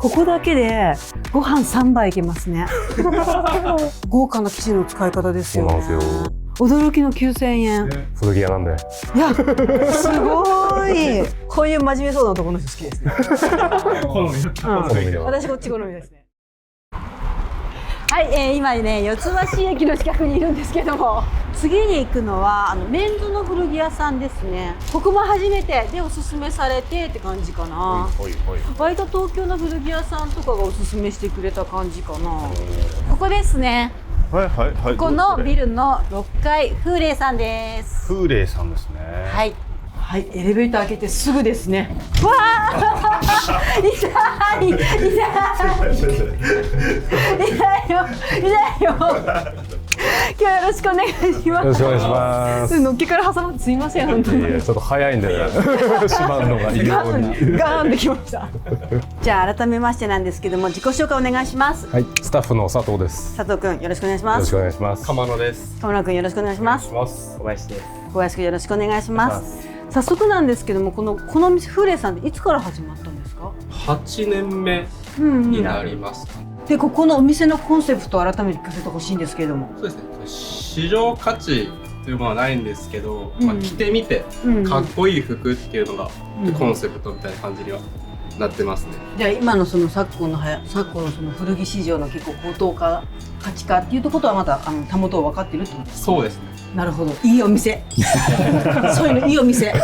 ここだけでご飯3杯いけますね。豪華な生地の使い方ですよね。そうなんですよ。驚きの9000円。古着屋なんで。いや、すごい。こういう真面目そうな男の人好きですね。好み。私こっち好みですね。はい、今ね四ツ橋駅の近くにいるんですけども、次に行くのはメンズの古着屋さんですね。ここも初めてでおすすめされてって感じかな。割と東京の古着屋さんとかがおすすめしてくれた感じかな。ここですね。はいはいはい。このビルの6階、風鈴さんです。風鈴さんですね。はい。はい、エレベーター開けてすぐですね。わあ痛い痛い痛いよ痛いよ。今日よろしくお願いします。よろしくお願いします。のっけから挟まってすいません本当に。ちょっと早いんで閉まるのがいいようにガーンってきました。じゃあ改めましてなんですけども、自己紹介お願いします。はい、スタッフの佐藤です。佐藤くんよろしくお願いします。よろしくお願いします。鎌野です。田村くんよろしくお願いします。小林です。小林くんよろしくお願いします。早速なんですけども、この店風鈴さんっていつから始まったんですか？8年目になりますかね。で、ここのお店のコンセプトを改めて聞かせてほしいんですけれども。そうですね。市場価値というものはないんですけど、着てみてかっこいい服っていうのがコンセプトみたいな感じにはなってますね。じゃあ今のその昨今のその古着市場の結構高騰化、価値化っていうことはまだたもとを分かっているってことですか？そうですね。なるほど、いいお店。そういうのいいお店。好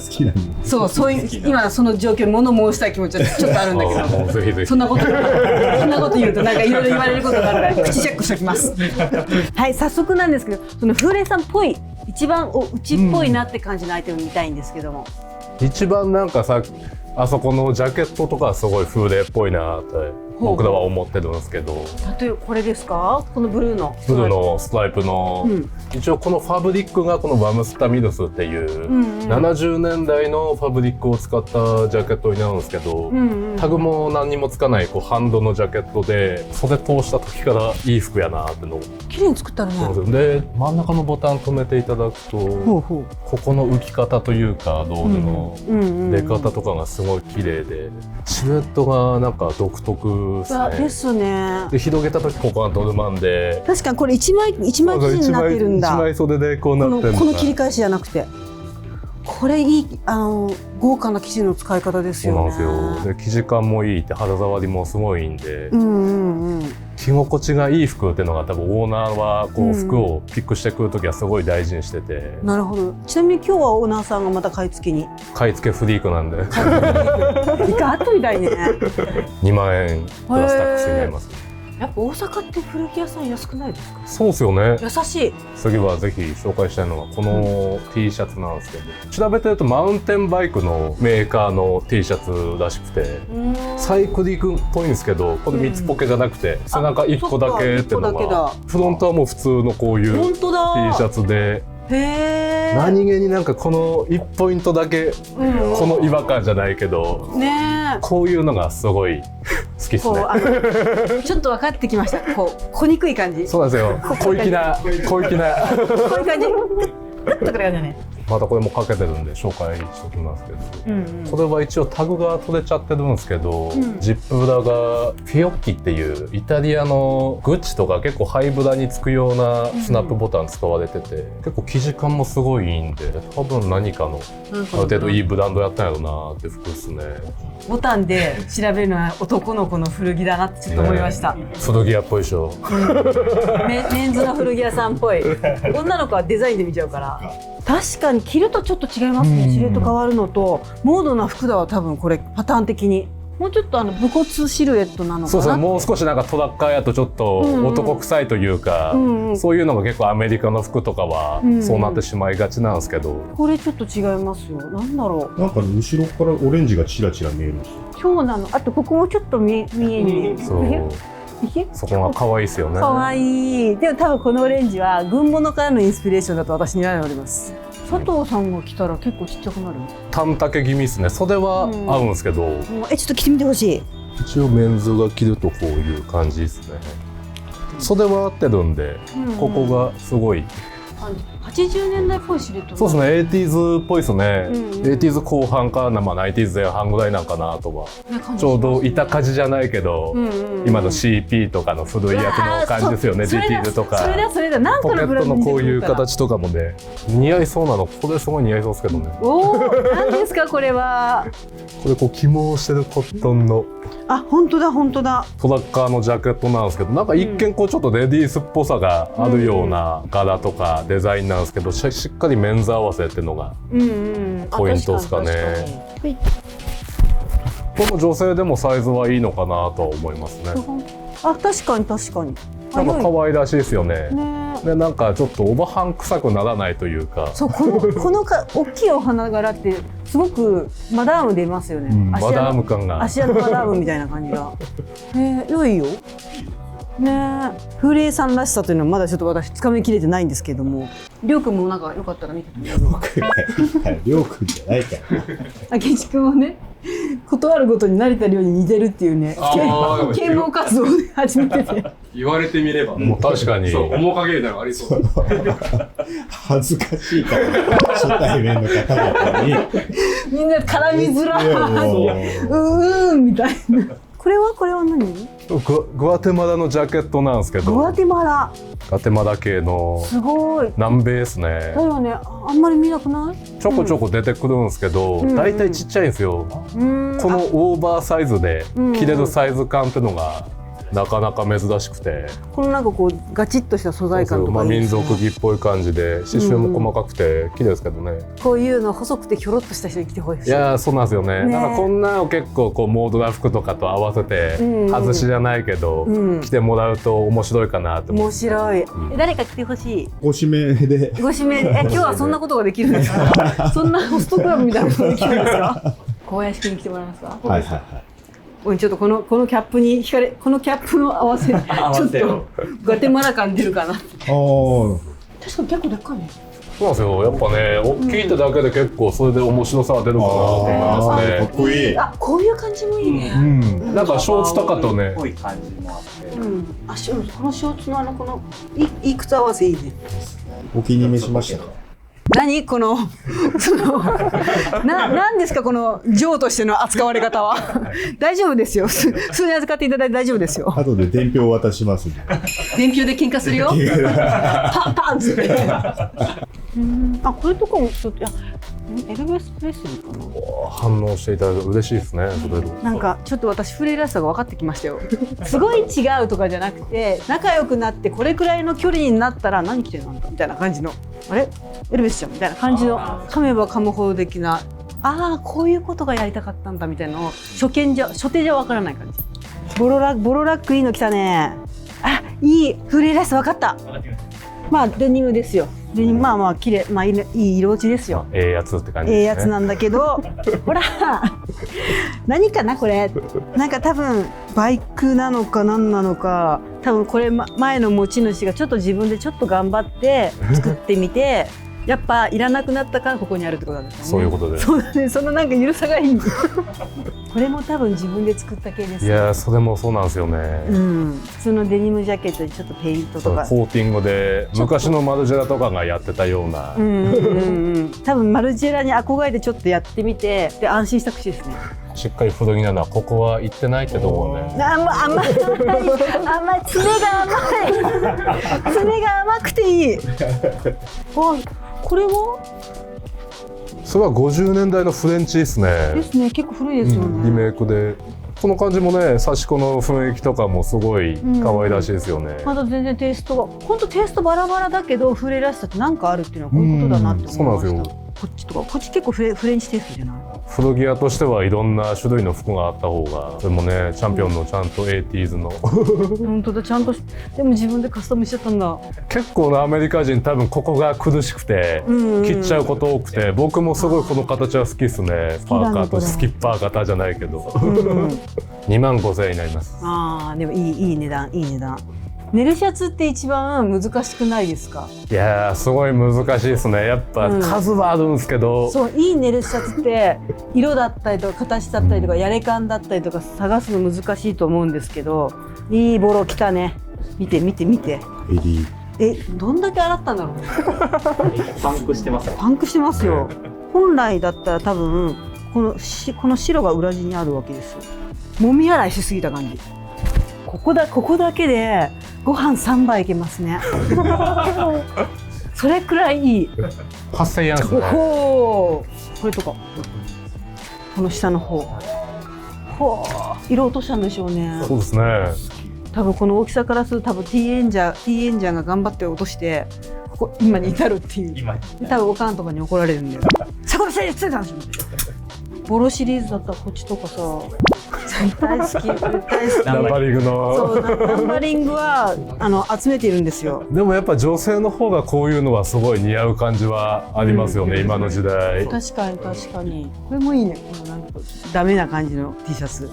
きなの。そういう今その状況に物申したい気持ちはちょっとあるんだけど。ぜひぜひ。そんなこと言うとなんかいろいろ言われることがあるから口チェックしておきます。はい、早速なんですけど、その風鈴さんっぽい一番うちっぽいなって感じのアイテム見たいんですけども。一番なんかさ、あそこのジャケットとかすごい風鈴っぽいなって僕らは思ってるんですけど。例えばこれですか？このブルーのストライプの、一応このファブリックがこのバムスタミルスっていう70年代のファブリックを使ったジャケットになるんですけど、タグも何にもつかないハンドのジャケットで、袖通した時からいい服やなってのを綺麗に作ったらね。で、真ん中のボタン止めていただくと、ここの浮き方というか道具の出方とかがすごい綺麗で、シルエットがなんか独特ですね。で、広げた時ここがドルマンで、確かにこれ一枚生地になってるんだ。一枚袖でこうなってるの。この切り返しじゃなくて、これいい豪華な生地の使い方ですよね。そうなんですよ。で、生地感もいいって、肌触りもすごいいいんで、着心地がいい服っていうのが多分オーナーは服をピックしてくる時はすごい大事にしてて。なるほど。ちなみに今日はオーナーさんがまた買い付けに。買い付けフリークなんで。一回あったみたいね。2万円プラスタックスになります。やっぱ大阪って古着屋さん安くないですか？そうですよね。優しい。次はぜひ紹介したいのがこの T シャツなんですけど、調べてるとマウンテンバイクのメーカーの T シャツらしくて、サイクリングっぽいんですけど、これ3つポケじゃなくて背中1個だけっていうのが、フロントはもう普通のこういう T シャツで、何気になんかこの1ポイントだけこの違和感じゃないけど、こういうのがすごい好きですね。ちょっと分かってきました。小にくい感じ。そうなんですよ。小粋なこういう感じ。グッとくる感じね。またこれもかけてるんで紹介しておきますけど、これは一応タグが取れちゃってるんですけど、ジップ裏がフィオッキっていうイタリアのグッチとか結構ハイブラにつくようなスナップボタン使われてて、結構生地感もすごいいいんで、多分何かのある程度いいブランドやったんやろうなって服ですね。ボタンで調べるのは男の子の古着だなってちょっと思いました。古着屋っぽいでしょ。メンズの古着屋さんっぽい。女の子はデザインで見ちゃうから。確かに着るとちょっと違いますね。シルエット変わるのと、モードな服だわ多分これパターン的に。もうちょっと武骨シルエットなのかな。そうそう、もう少しなんかトラッカーやとちょっと男臭いというか、そういうのが結構アメリカの服とかはそうなってしまいがちなんですけど、これちょっと違いますよ。なんだろう。なんか後ろからオレンジがチラチラ見えるんですよ。そうなの。あとここもちょっと見える。そこが可愛いですよね。可愛い。でも多分このオレンジは軍物からのインスピレーションだと私にはおります。佐藤さんが着たら結構ちっちゃくなる。短丈気味ですね。袖は合うんですけど、ちょっと着てみてほしい。一応メンズが着るとこういう感じですね。袖は合ってるんで、ここがすごい80年代っぽいシルエット。そうですね、80s っぽいですね。うんうん、80s 後半かな、まあ、90s 前半ぐらいなんかなとは。ちょうど板鍛冶じゃないけど、今の CP とかの古いやつの感じですよね、ディティールとか。それだ、なんかのブランドポケットのこういう形とかもね、似合いそうなの、これすごい似合いそうですけどね。おー、何ですかこれは。これこう起毛してるコットンの。あ、本当だ本当だ。トラッカーのジャケットなんですけど、なんか一見こうちょっとレディースっぽさがあるような柄とかデザインなんですけど、しっかりメンズ合わせっていうのがポイントですかね。これも女性でもサイズはいいのかなとは思いますね。あ、確かに確かに。なんか可愛らしいですよね。ね。で、なんかちょっとおばはん臭くならないというか。そう、この大きいお花柄ってすごくマダム出ますよね。マダム感が。芦屋のマダムみたいな感じが。良いよ。ね、風鈴さんらしさというのはまだちょっと私つかみきれてないんですけども、りょうくんもなんかよかったら見てみて。りょうくんじゃないから。あけちくんもね、断るごとに成田凌に似てるっていうね、啓蒙活動を始めてて。言われてみれば。もう確かに。そう、面影みたいなのありそう。恥ずかしいから、初対面の方々に。みんな絡みづらい。みたいな。これは何？グアテマラのジャケットなんですけど。グアテマラ。グアテマラ系の。すごい。南米ですね。だよね、あんまり見なくない？ちょこちょこ出てくるんですけど、大体ちっちゃいんですよ。このオーバーサイズで着れるサイズ感っていうのがなかなか珍しくて、このなんかこうガチッとした素材感とかいい民ですね。族着っぽい感じで刺繍も細かくて綺麗ですけどね。こういうの細くてひょろっとした人に着てほしい。いやー、そうなんですよね。ね、なんかこんなの結構こうモードな服とかと合わせて外しじゃないけど、着てもらうと面白いかなと思って。面白い。誰か着てほしい。ご指名で。ご指名で、今日はそんなことができるんですか？そんなホストクラブみたいなことができるんですか？小林くんに来てもらえますか？はいはいはい。ちょっとこのキャップにこのキャップの合わせちょっとガテマラ感出るかな。確かに結構でっかいね。そうなんですよ。やっぱね、大きいってだけで結構それで面白さが出るかなと思いますね。かっこいい。あ、こういう感じもいいね。なんかショーツとかとね。ぽい感じもあって。このショーツのこのいくつ合わせいいね。お気に召しましたか？何このなんですかこの嬢としての扱われ方は。大丈夫ですよ。普通に扱っていただいて大丈夫ですよ。後で伝票を渡しますんで。伝票で喧嘩するよ。パンって。あ、これとかもちょっとエルヴィス・プレスリーかな。反応していただいて嬉しいですね。なんかちょっと私フレイらしさが分かってきましたよ。すごい違うとかじゃなくて、仲良くなってこれくらいの距離になったら何着てるのみたいな感じの、あれエルヴィスちゃんみたいな感じの、噛めば噛むほど的な、ああこういうことがやりたかったんだみたいなのを初手じゃ分からない感じ。ボロラックいいの着たね。あ、いいフレイらしさ分かった。まあデニムですよ。まあ綺麗、まあいい色落ちですよ。やつって感じですね。やつなんだけど、ほら何かなこれ。なんか多分バイクなのか何なのか、多分これ前の持ち主がちょっと自分でちょっと頑張って作ってみて。やっぱいらなくなったからここにあるってことなんですよね。そういうことです。そうだね。そのなんか緩さがいい。これも多分自分で作った系です。いや、それもそうなんですよね。普通のデニムジャケットにちょっとペイントとかコーティングで昔のマルジェラとかがやってたような。多分マルジェラに憧れてちょっとやってみて、で安心した口ですね。しっかり古着なのはここは行ってないってところね。甘い爪が甘くていい。これはそれは50年代のフレンチですね。ですね、結構古いですよね。リメイクでこの感じもね、刺し子の雰囲気とかもすごい可愛らしいですよね。まだ全然テイストが本当テイストバラバラだけどフレらしさってなんかあるっていうのはこういうことだなって思いました。そうなんですよ。こっち結構フレンチテイストじゃない？古着屋としてはいろんな種類の服があった方が、それもね、チャンピオンのちゃんと 80s の本当だ、ちゃんとでも自分でカスタムしちゃったんだ。結構なアメリカ人多分ここが苦しくて切っちゃうこと多くて、僕もすごいこの形は好きですね。パーカーとスキッパー型じゃないけど25,000円になります。ああ、でもいい値段。ネルシャツって一番難しくないですか？いやー、すごい難しいですね。やっぱ数はあるんですけど、そう、いいネルシャツって色だったりとか形だったりとかやれ感だったりとか探すの難しいと思うんですけど、いいボロ着たね。見て。襟どんだけ洗ったんだろう。パンクしてます。パンクしてますよ。本来だったら多分この白が裏地にあるわけですよ。揉み洗いしすぎた感じ。ここだけでご飯3杯いけますね。それくらいいい。8000円ですね。これとかこの下の方、色落としたんでしょうね。そうですね。多分この大きさからすると多分 T エンジャーが頑張って落として今に至るっていう。多分おかんとかに怒られるんだよ。そこでせいついたんですよ。ボロシリーズだったらこっちとかさ大好き。ナンバリングの。そうナンバリングは集めているんですよ。でもやっぱ女性の方がこういうのはすごい似合う感じはありますよね、今の時代。確かにこれもいいね。このなんかダメな感じの T シャツ、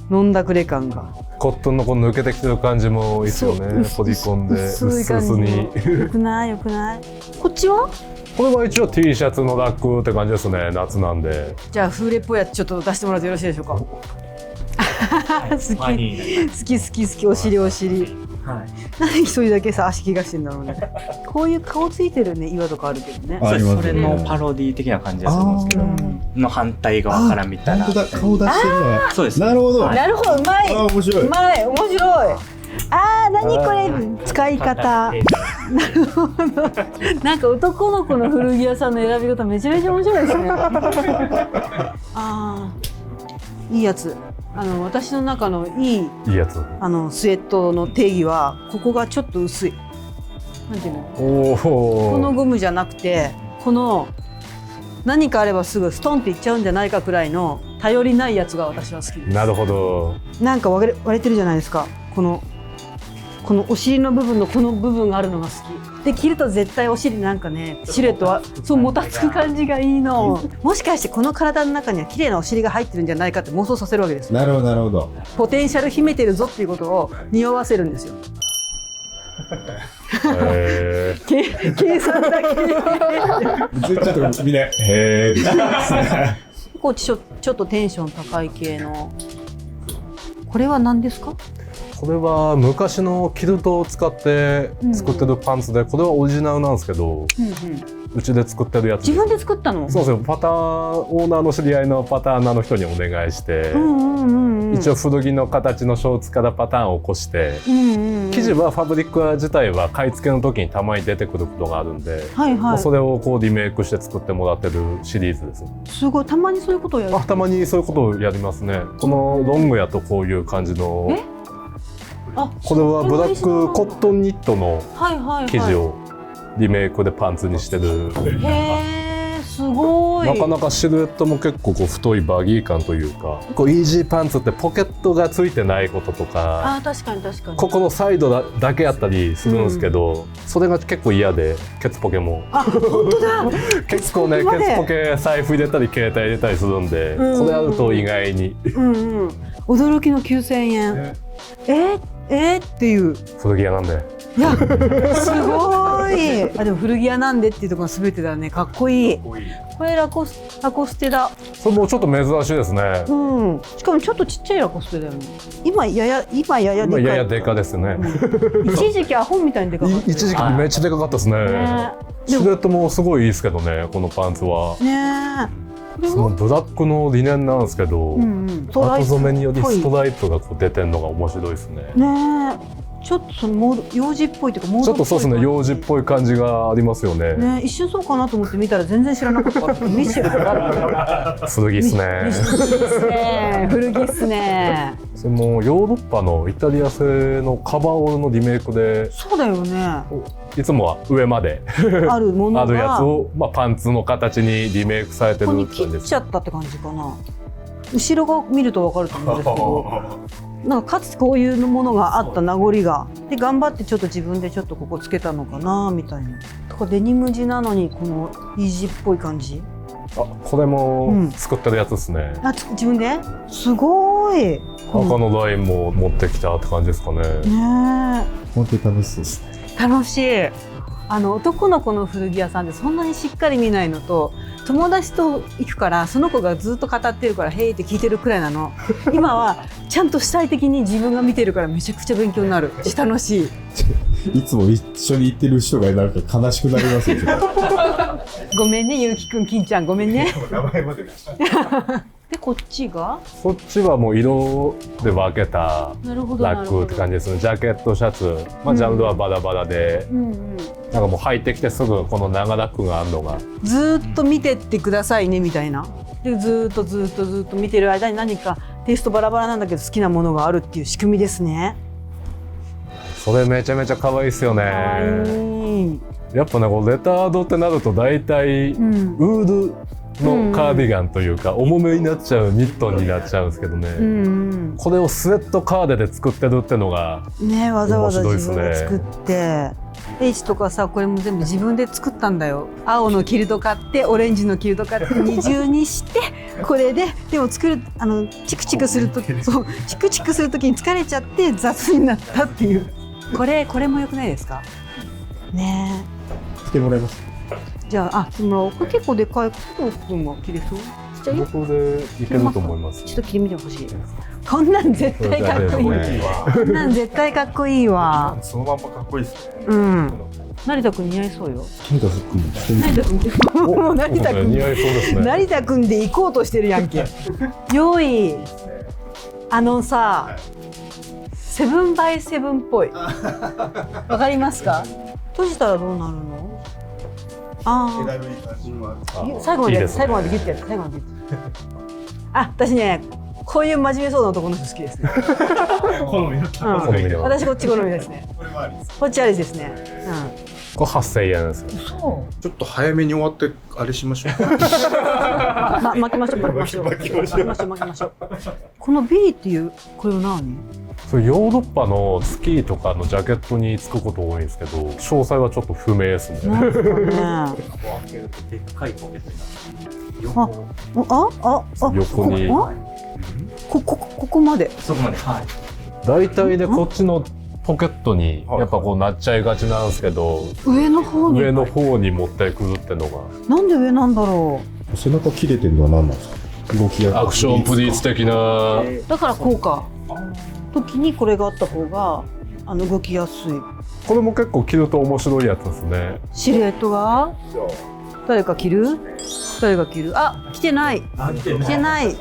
飲んだくれ感が。コットンのこの抜けてきてる感じもいいですよね。ボディコンで薄い感じに。よくない。こっちはこれは一応 T シャツのラックって感じですね。夏なんで。じゃあ風鈴っぽいやつちょっと出してもらってよろしいでしょうか。好きお尻。はい。何一人だけさ足怪我してんだろうね。こういう顔ついてるね岩とかあるけどね。ありますねそれのパロディ的な感じだと思うんですけど、の反対側から見たら。本当だ、顔出してるね。そうです。なるほど。なるほど、うまい。面白い。面白い。何これ使い方。なるほど。なんか男の子の古着屋さんの選び方めちゃめちゃ面白いですね。いいやつ。私の中のいいやつ。スウェットの定義はここがちょっと薄い。なんていうの？このゴムじゃなくてこの何かあればすぐストンっていっちゃうんじゃないかくらいの頼りないやつが私は好きです。なるほど。なんか割れてるじゃないですか。このお尻の部分のこの部分があるのが好きで、着ると絶対お尻なんかねシルエットはそうもたつく感じがいいの。もしかしてこの体の中には綺麗なお尻が入ってるんじゃないかって妄想させるわけですよ。なるほど。ポテンシャル秘めてるぞっていうことを匂わせるんですよ。計算だけちょっとみんなへーこうちょっとテンション高い系の。これは何ですか？これは昔のキルトを使って作ってるパンツで、これはオリジナルなんですけど、うちで作ってるやつ。自分で作ったの？そうですよ。パターンオーナーの知り合いのパターナーの人にお願いして、一応古着の形のショーツからパターンを起こして、生地はファブリック自体は買い付けの時にたまに出てくることがあるんで、それをこうリメイクして作ってもらってるシリーズです。すごい。たまにそういうことをやる？たまにそういうことをやりますね。このロングやとこういう感じの。これはブラックコットンニットの生地をリメイクでパンツにしてる。へー、すごい。なかなかシルエットも結構こう太いバギー感というか、こうイージーパンツってポケットがついてないこととか、確かにここのサイドだけやったりするんですけど、それが結構嫌で、ケツポケも本当だ結構ね、ケツポケ財布入れたり携帯入れたりするんで、これあると意外に驚きの9000円。っていう古着屋なんで。いやすごい。でも古着屋なんでっていうところが全てだね。かっこいい。これラコステだ。それもちょっと珍しいですね。しかもちょっとちっちゃいラコステだよね。今ややでかい。ややでかですね。一時期アホみたいにでかかった。一時期めっちゃでかかったですね。シルエットもすごいいいですけどね、このパンツは。そのブラックのリネンなんですけど、後染めによりストライプがこう出てるのが面白いですね。ちょっとその幼児っぽいというかモードっぽい。ちょっとそうですね、幼児っぽい感じがありますよね。一瞬そうかなと思って見たら全然知らなかった。ミシェルがある。古着っすね。古着っすね。そのヨーロッパのイタリア製のカバーオールのリメイクで。そうだよね。いつもは上まであるものがあるやつを、パンツの形にリメイクされてるって感じです。ここに切っちゃったって感じかな。後ろが見ると分かると思うんですけど、なんかかつてこういうものがあった名残がで、頑張ってちょっと自分でちょっとここつけたのかなみたいな。とかデニム地なのにこのイージーっぽい感じ。これも作ってるやつですね。自分ですごい。赤のラインも持ってきたって感じですかね。本当に楽しそうですね。楽しい。男の子の古着屋さんでそんなにしっかり見ないのと、友達と行くからその子がずっと語ってるから「へーって聞いてるくらいなの。今はちゃんと主体的に自分が見てるからめちゃくちゃ勉強になるし楽しい。いつも一緒に行ってる人がなんか悲しくなりますよ。ごめんねゆうきくん金ちゃんごめんね。名前まで出した。でこっちがそっちはもう色で分けたなるほどラックって感じですね。ジャケットシャツ、まあ、ジャンルはバラバラで、うんうん、なんかもう入ってきてすぐこの長ラックがあるのがずーっと見てってくださいねみたいな。でずーっと見てる間に何かテイストバラバラなんだけど好きなものがあるっていう仕組みですね。それめちゃめちゃ可愛いですよね。やっぱねこうレタードってなると大体ウールのカーディガンというか重めになっちゃうニットになっちゃうんですけどね、これをスウェットカーデで作ってるってのがね、わざわざ自分面白いで作って、H とかさこれも全部自分で作ったんだよ。青のキルト買ってオレンジのキルト買って二重にしてこれででも作るチクチクするとそうチクチクする時に疲れちゃって雑になったっていう。これも良くないですかね。来てもらいます。じゃあでもこれ結構でかい君が着れそう。ちっちゃいよ。僕でいけると思います。ちょっと着てみてほしい。こんなん絶対かっこいい。こんなん絶対かっこいいわ。そのまんまかっこいいですね。うん。成田君似合いそうよ。成田君してみて。成田君もう成田君似合いそうですね。成田君で行こうとしてるやんけ。よい。さ、セブンバイセブンっぽい。わかりますか？閉じたらどうなるの？ああ。最後までギュッてやる。最後までギュッて。私ね、こういう真面目そうな男の人好きですね。好みの好みでは私こっち好みですね。こっちありですね。これ8000円ですよ。ちょっと早めに終わってあれしましょうか。巻きましょう。この B っていうこれは何？それヨーロッパのスキーとかのジャケットにつくこと多いんですけど、詳細はちょっと不明ですね。なんかね。でっかいポケットに横にここまで。そこまで、はい。大体でこっちのポケットにやっぱこうなっちゃいがちなんですけど、上の方に持ってくるってのが。なんで上なんだろ背中切れてるのは何なんですか？動きがアクションプリーツ的な。う。だからこうか。時にこれがあった方が動きやすい。これも結構着ると面白いやつですね。シルエットが誰か着る？着てない。着てない。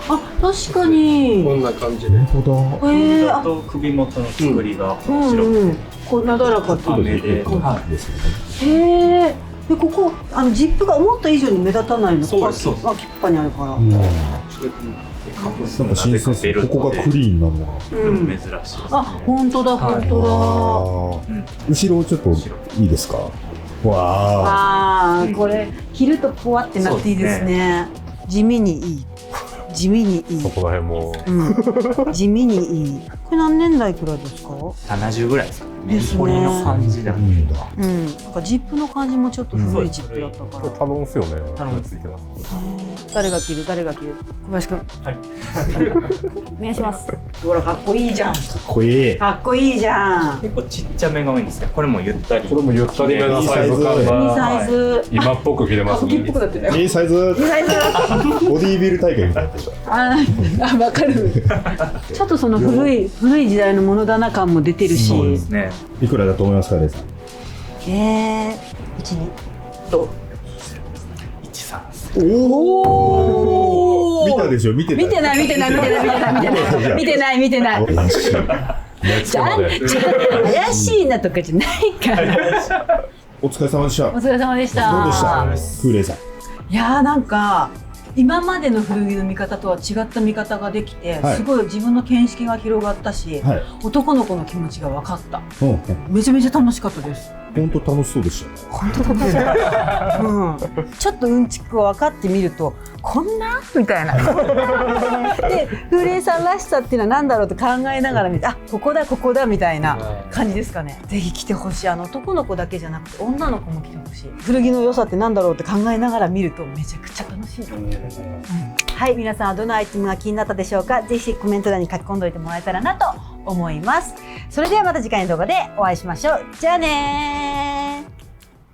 確かに。こんな感じで。本当だ。あと首元の作りが面白くて、こうなだらかっていう目で、ですよね。へえ。でここジップが思った以上に目立たないの。そうです。キッパにあるから。なんか新鮮ですね。ここがクリーンなのが。珍しいですね。本当だ。後ろちょっといいですか？わあ。これ着るとポワってなっていいですね。地味にいい。そこら辺も。地味にいい。これ何年代くらいですか？70ぐらいですかね。ですね。彫りの感じだ。なんかジップの感じもちょっと古いジップだったから。頼むんすよね。頼む。ついてます。誰が着る？小林くん。はい。お願いします。ほらかっこいいじゃん。かっこいい。かっこいいじゃん。結構ちっちゃめが多いんですね。これもゆったり。これもゆったりめなサイズ感いいがサイズ。今っぽく着れますね。っぽくなってるよ。いいサイズ。いいサイズ。ボディービル大会みたいな。わかる。ちょっとその古い時代のモノ棚感も出てるし。そうですね。いくらだと思いますか、レイさん。12と13。おお。見たでしょ？見てない。見てない。怪しい。怪しいなとかじゃないから。お疲れ様でした。お疲れ様でした。どうでした？クーレイさん。いやーなんか今までの古着の見方とは違った見方ができて、はいすごい自分の見識が広がったし、はい。男の子の気持ちが分かった。うん。めちゃめちゃ楽しかったです。本当楽しそうでしたね。本当だね。ちょっとうんちくを分かってみるとこんなみたいな。で風鈴さんらしさっていうのは何だろうと考えながら見て、ここだみたいな感じですかね。ぜひ来てほしい。男の子だけじゃなくて女の子も来てほしい。古着の良さって何だろうって考えながら見るとめちゃくちゃ楽しいと思う。はい、皆さんはどのアイテムが気になったでしょうか。ぜひコメント欄に書き込んでおいてもらえたらなと思います。それではまた次回の動画でお会いしましょう。じゃあねー。